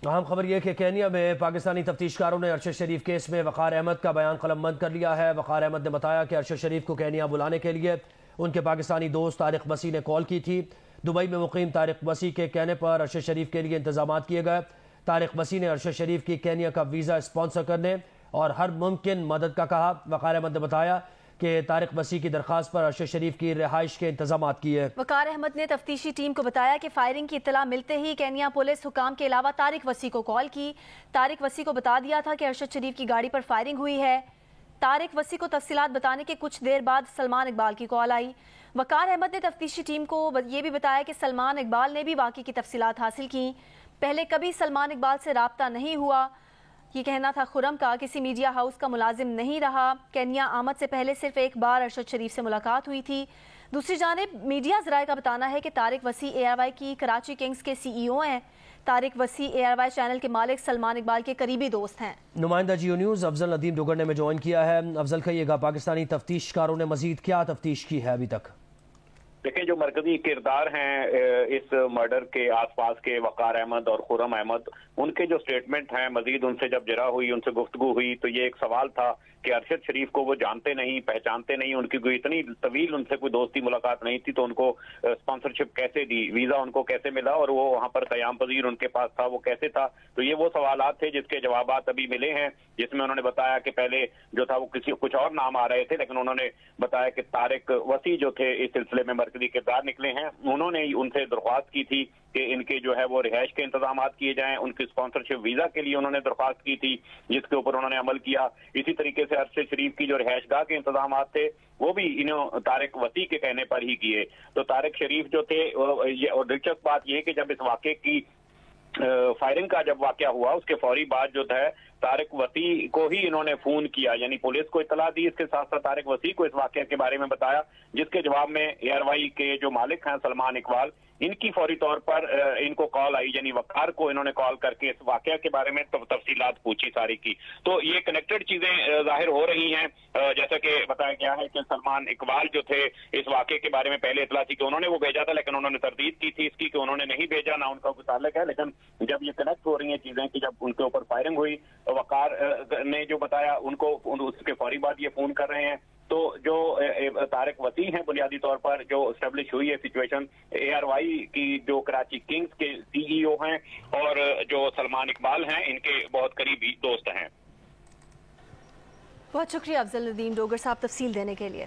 اہم خبر یہ کہ کینیا میں پاکستانی تفتیشکاروں نے ارشد شریف کیس میں وقار احمد کا بیان قلم بند کر لیا ہے۔ وقار احمد نے بتایا کہ ارشد شریف کو کینیا بلانے کے لیے ان کے پاکستانی دوست طارق وسیع نے کال کی تھی۔ دبئی میں مقیم طارق وسیع کے کہنے پر ارشد شریف کے لیے انتظامات کیے گئے۔ طارق وسیع نے ارشد شریف کی کینیا کا ویزا اسپانسر کرنے اور ہر ممکن مدد کا کہا۔ وقار احمد نے بتایا کہ طارق وسیع کی درخواست پر ارشد شریف کی رہائش کے انتظامات کیے۔ وقار احمد نے تفتیشی ٹیم کو بتایا کہ فائرنگ کی اطلاع ملتے ہی کینیا پولیس حکام کے علاوہ طارق وسیع کو کال کی۔ طارق وسیع کو بتا دیا تھا کہ ارشد شریف کی گاڑی پر فائرنگ ہوئی ہے۔ طارق وسیع کو تفصیلات بتانے کے کچھ دیر بعد سلمان اقبال کی کال آئی۔ وقار احمد نے تفتیشی ٹیم کو یہ بھی بتایا کہ سلمان اقبال نے بھی واقعے کی تفصیلات حاصل کی۔ پہلے کبھی سلمان اقبال سے رابطہ نہیں ہوا، یہ کہنا تھا خرم کا، کسی میڈیا ہاؤس کا ملازم نہیں رہا۔ کینیا آمد سے پہلے صرف ایک بار ارشد شریف سے ملاقات ہوئی تھی۔ دوسری جانب میڈیا ذرائع کا بتانا ہے کہ طارق وسیع اے آر وائی کی کراچی کنگز کے سی ای او ہیں۔ طارق وسیع اے آر وائی چینل کے مالک سلمان اقبال کے قریبی دوست ہیں۔ نمائندہ جیو نیوز افضل ندیم ڈوگر نے میں جوائن کیا ہے۔ افضل کہیے گا پاکستانی تفتیشکاروں نے مزید کیا تفتیش کی ہے ابھی تک؟ دیکھیں، جو مرکزی کردار ہیں اس مرڈر کے آس پاس کے وقار احمد اور خرم احمد، ان کے جو سٹیٹمنٹ ہیں، مزید ان سے جب جرا ہوئی، ان سے گفتگو ہوئی تو یہ ایک سوال تھا کہ ارشد شریف کو وہ جانتے نہیں، پہچانتے نہیں، ان کی کوئی اتنی طویل ان سے کوئی دوستی ملاقات نہیں تھی تو ان کو اسپانسرشپ کیسے دی، ویزا ان کو کیسے ملا اور وہ وہاں پر قیام پذیر ان کے پاس تھا، وہ کیسے تھا؟ تو یہ وہ سوالات تھے جس کے جوابات ابھی ملے ہیں، جس میں انہوں نے بتایا کہ پہلے جو تھا وہ کچھ اور نام آ رہے تھے، لیکن انہوں نے بتایا کہ طارق وسیع جو تھے اس سلسلے میں مرکزی کردار نکلے ہیں۔ انہوں نے ان سے درخواست کی تھی کہ ان کے جو ہے وہ رہائش کے انتظامات کیے جائیں، ان کی اسپانسرشپ ویزا کے لیے انہوں نے درخواست کی تھی، جس کے اوپر انہوں نے عمل کیا۔ اسی طریقے سے ارشد شریف کی جو رہائش گاہ کے انتظامات تھے وہ بھی انہوں طارق وسیع کے کہنے پر ہی کیے۔ تو طارق شریف جو تھے، اور دلچسپ بات یہ کہ جب اس واقعے کی فائرنگ کا جب واقعہ ہوا اس کے فوری بعد جو تھا طارق وسیع کو ہی انہوں نے فون کیا، یعنی پولیس کو اطلاع دی، اس کے ساتھ ساتھ طارق وسیع کو اس واقعے کے بارے میں بتایا، جس کے جواب میں اے آر وائی کے جو مالک ہیں سلمان اقبال، ان کی فوری طور پر ان کو کال آئی، یعنی وقار کو انہوں نے کال کر کے اس واقعہ کے بارے میں تفصیلات پوچھی ساری کی۔ تو یہ کنیکٹڈ چیزیں ظاہر ہو رہی ہیں، جیسا کہ بتایا گیا ہے کہ سلمان اقبال جو تھے اس واقعے کے بارے میں پہلے اطلاع تھی کہ انہوں نے وہ بھیجا تھا، لیکن انہوں نے تردید کی تھی اس کی کہ انہوں نے نہیں بھیجا، نہ ان کا کوئی تعلق ہے۔ لیکن جب یہ کنیکٹ ہو رہی ہیں چیزیں کہ جب ان کے اوپر فائرنگ ہوئی، وقار نے جو بتایا ان کو اس کے فوری بعد یہ فون کر رہے ہیں، تو جو طارق وسیع ہیں بنیادی طور پر جو اسٹیبلش ہوئی ہے سچویشن، اے آر وائی کی جو کراچی کنگز کے سی ای او ہیں اور جو سلمان اقبال ہیں ان کے بہت قریبی دوست ہیں۔ بہت شکریہ افضل ندیم ڈوگر صاحب تفصیل دینے کے لیے۔